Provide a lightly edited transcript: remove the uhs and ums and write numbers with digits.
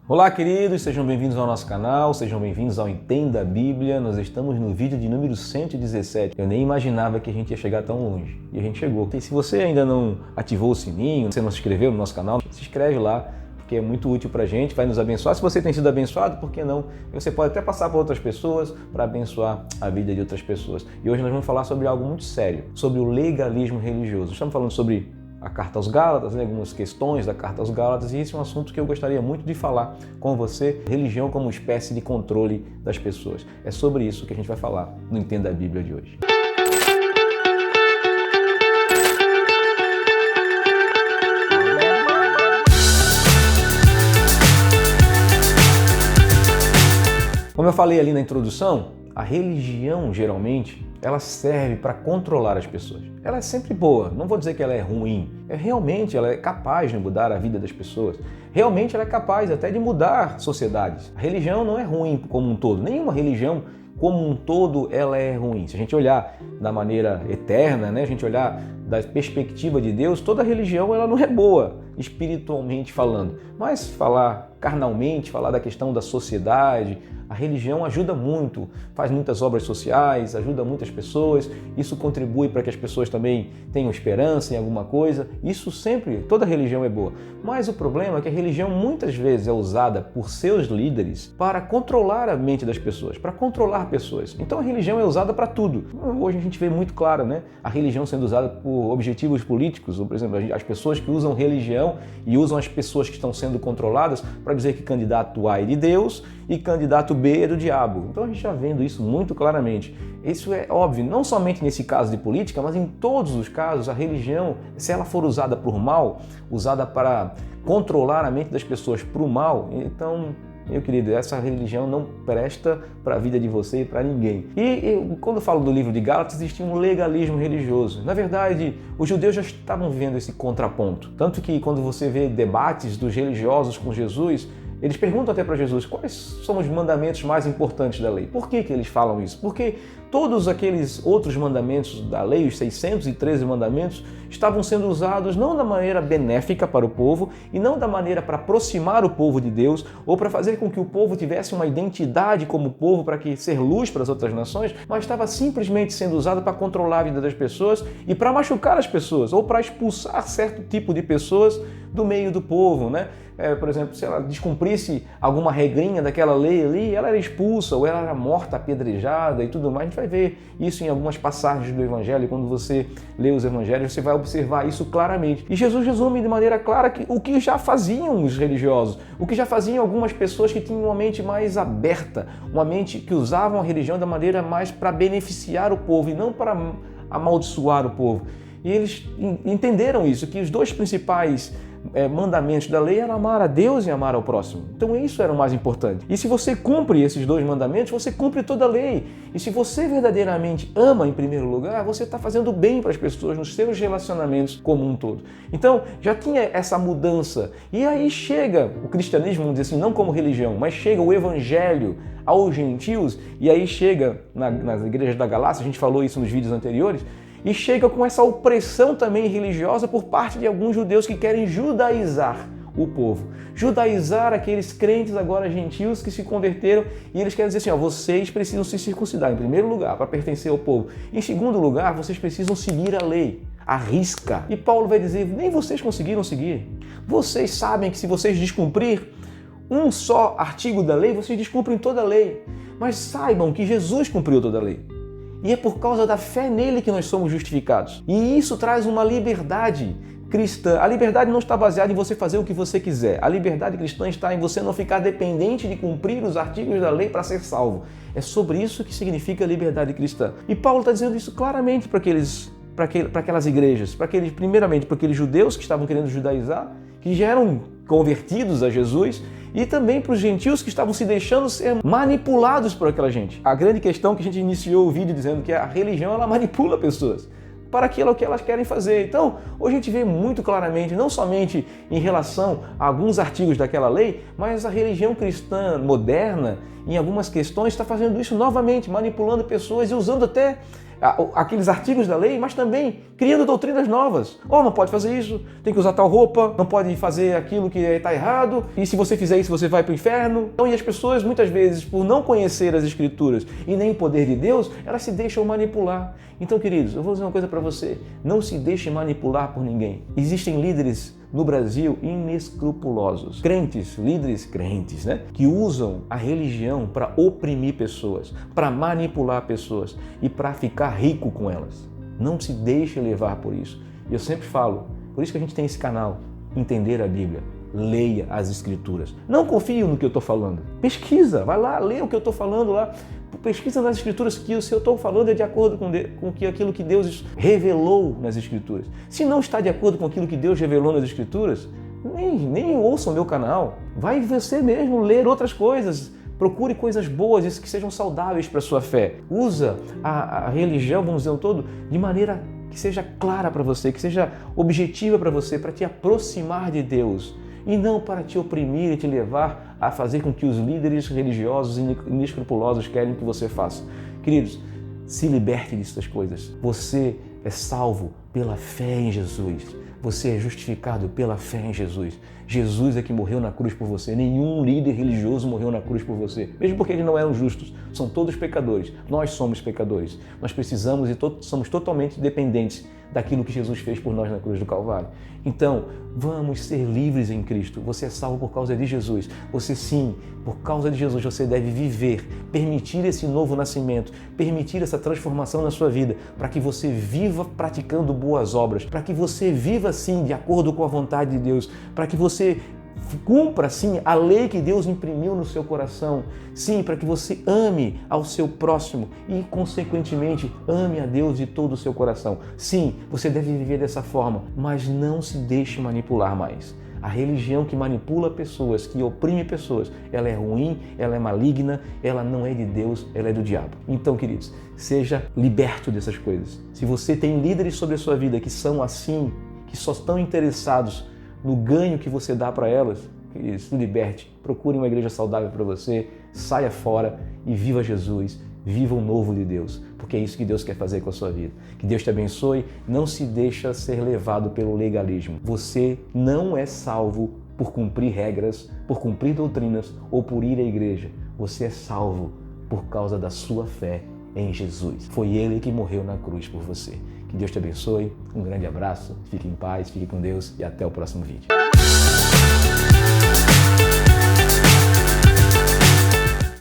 Olá, queridos, sejam bem-vindos ao nosso canal, sejam bem-vindos ao Entenda a Bíblia. Nós estamos no vídeo de número 117. Eu nem imaginava que a gente ia chegar tão longe. E a gente chegou. E se você ainda não ativou o sininho, você não se inscreveu no nosso canal, se inscreve lá, porque é muito útil pra gente, vai nos abençoar. Se você tem sido abençoado, por que não? Você pode até passar para outras pessoas para abençoar a vida de outras pessoas. E hoje nós vamos falar sobre algo muito sério, sobre o legalismo religioso. Estamos falando sobre a Carta aos Gálatas, algumas questões da Carta aos Gálatas, e esse é um assunto que eu gostaria muito de falar com você, religião como espécie de controle das pessoas. É sobre isso que a gente vai falar no Entenda a Bíblia de hoje. Como eu falei ali na introdução, a religião geralmente ela serve para controlar as pessoas. Ela é sempre boa, não vou dizer que ela é ruim. Realmente ela é capaz de mudar a vida das pessoas. Realmente ela é capaz até de mudar sociedades. A religião não é ruim como um todo. Nenhuma religião como um todo ela é ruim. Se a gente olhar da maneira eterna, a gente olhar da perspectiva de Deus, toda religião ela não é boa, espiritualmente falando. Mas falar carnalmente, falar da questão da sociedade, a religião ajuda muito, faz muitas obras sociais, ajuda muitas pessoas, isso contribui para que as pessoas também tenham esperança em alguma coisa, isso sempre, toda religião é boa. Mas o problema é que a religião muitas vezes é usada por seus líderes para controlar a mente das pessoas, para controlar pessoas. Então a religião é usada para tudo. Hoje a gente vê muito claro, a religião sendo usada por objetivos políticos, ou, por exemplo, as pessoas que usam religião e usam as pessoas que estão sendo controladas para dizer que candidato A é de Deus e candidato B é do diabo. Então a gente está vendo isso muito claramente. Isso é óbvio, não somente nesse caso de política, mas em todos os casos, a religião, se ela for usada por mal, usada para controlar a mente das pessoas para o mal, então, meu querido, essa religião não presta para a vida de você e para ninguém. E quando eu falo do livro de Gálatas, existia um legalismo religioso. Na verdade, os judeus já estavam vivendo esse contraponto. Tanto que quando você vê debates dos religiosos com Jesus, eles perguntam até para Jesus quais são os mandamentos mais importantes da lei. Por que eles falam isso? Porque todos aqueles outros mandamentos da lei, os 613 mandamentos, estavam sendo usados não da maneira benéfica para o povo e não da maneira para aproximar o povo de Deus ou para fazer com que o povo tivesse uma identidade como povo para que ser luz para as outras nações, mas estava simplesmente sendo usado para controlar a vida das pessoas e para machucar as pessoas ou para expulsar certo tipo de pessoas do meio do povo, por exemplo, se ela descumprisse alguma regrinha daquela lei ali, ela era expulsa ou ela era morta, apedrejada e tudo mais. A gente vai ver isso em algumas passagens do Evangelho. Quando você lê os Evangelhos, você vai observar isso claramente. E Jesus resume de maneira clara o que já faziam os religiosos, o que já faziam algumas pessoas que tinham uma mente mais aberta, uma mente que usavam a religião da maneira mais para beneficiar o povo e não para amaldiçoar o povo. E eles entenderam isso, que os dois principais mandamentos da lei eram amar a Deus e amar ao próximo. Então isso era o mais importante. E se você cumpre esses dois mandamentos, você cumpre toda a lei. E se você verdadeiramente ama em primeiro lugar, você está fazendo bem para as pessoas nos seus relacionamentos como um todo. Então já tinha essa mudança. E aí chega o cristianismo, vamos dizer assim, não como religião, mas chega o evangelho aos gentios, e aí chega nas igrejas da Galácia, a gente falou isso nos vídeos anteriores, e chega com essa opressão também religiosa por parte de alguns judeus que querem judaizar o povo. Judaizar aqueles crentes agora gentios que se converteram e eles querem dizer assim, vocês precisam se circuncidar em primeiro lugar para pertencer ao povo. Em segundo lugar, vocês precisam seguir a lei, a risca. E Paulo vai dizer, nem vocês conseguiram seguir. Vocês sabem que se vocês descumprir um só artigo da lei, vocês descumprem toda a lei. Mas saibam que Jesus cumpriu toda a lei. E é por causa da fé nele que nós somos justificados. E isso traz uma liberdade cristã. A liberdade não está baseada em você fazer o que você quiser. A liberdade cristã está em você não ficar dependente de cumprir os artigos da lei para ser salvo. É sobre isso que significa liberdade cristã. E Paulo está dizendo isso claramente para aquelas igrejas, primeiramente para aqueles judeus que estavam querendo judaizar, que já eram convertidos a Jesus, e também para os gentios que estavam se deixando ser manipulados por aquela gente. A grande questão que a gente iniciou o vídeo dizendo que a religião ela manipula pessoas para aquilo que elas querem fazer. Então, hoje a gente vê muito claramente, não somente em relação a alguns artigos daquela lei, mas a religião cristã moderna, em algumas questões, está fazendo isso novamente, manipulando pessoas e usando até aqueles artigos da lei, mas também criando doutrinas novas. Não pode fazer isso, tem que usar tal roupa, não pode fazer aquilo que está errado, e se você fizer isso, você vai para o inferno. Então, e as pessoas, muitas vezes, por não conhecer as Escrituras e nem o poder de Deus, elas se deixam manipular. Então, queridos, eu vou dizer uma coisa para você, não se deixe manipular por ninguém. Existem líderes no Brasil inescrupulosos, crentes, líderes crentes, né? Que usam a religião para oprimir pessoas, para manipular pessoas e para ficar rico com elas. Não se deixe levar por isso. E eu sempre falo, por isso que a gente tem esse canal, Entender a Bíblia. Leia as Escrituras. Não confie no que eu estou falando. Pesquisa, vai lá, lê o que eu estou falando lá. Pesquisa nas Escrituras que o que eu estou falando é de acordo com aquilo que Deus revelou nas Escrituras. Se não está de acordo com aquilo que Deus revelou nas Escrituras, nem ouça o meu canal. Vai você mesmo ler outras coisas. Procure coisas boas, que sejam saudáveis para a sua fé. Usa a religião, vamos dizer o todo, de maneira que seja clara para você, que seja objetiva para você, para te aproximar de Deus. E não para te oprimir e te levar a fazer com que os líderes religiosos inescrupulosos querem que você faça. Queridos, se liberte dessas coisas. Você é salvo pela fé em Jesus. Você é justificado pela fé em Jesus. Jesus é que morreu na cruz por você. Nenhum líder religioso morreu na cruz por você. Mesmo porque eles não eram justos. São todos pecadores. Nós somos pecadores. Nós precisamos e somos totalmente dependentes daquilo que Jesus fez por nós na cruz do Calvário. Então, vamos ser livres em Cristo. Você é salvo por causa de Jesus. Você sim, por causa de Jesus, você deve viver, permitir esse novo nascimento, permitir essa transformação na sua vida, para que você viva praticando boas obras, para que você viva sim de acordo com a vontade de Deus, para que você cumpra, sim, a lei que Deus imprimiu no seu coração. Sim, para que você ame ao seu próximo e, consequentemente, ame a Deus de todo o seu coração. Sim, você deve viver dessa forma, mas não se deixe manipular mais. A religião que manipula pessoas, que oprime pessoas, ela é ruim, ela é maligna, ela não é de Deus, ela é do diabo. Então, queridos, seja liberto dessas coisas. Se você tem líderes sobre a sua vida que são assim, que só estão interessados no ganho que você dá para elas, se liberte, procure uma igreja saudável para você, saia fora e viva Jesus, viva o novo de Deus, porque é isso que Deus quer fazer com a sua vida. Que Deus te abençoe, não se deixa ser levado pelo legalismo. Você não é salvo por cumprir regras, por cumprir doutrinas ou por ir à igreja. Você é salvo por causa da sua fé em Jesus. Foi Ele que morreu na cruz por você. Que Deus te abençoe, um grande abraço, fique em paz, fique com Deus e até o próximo vídeo.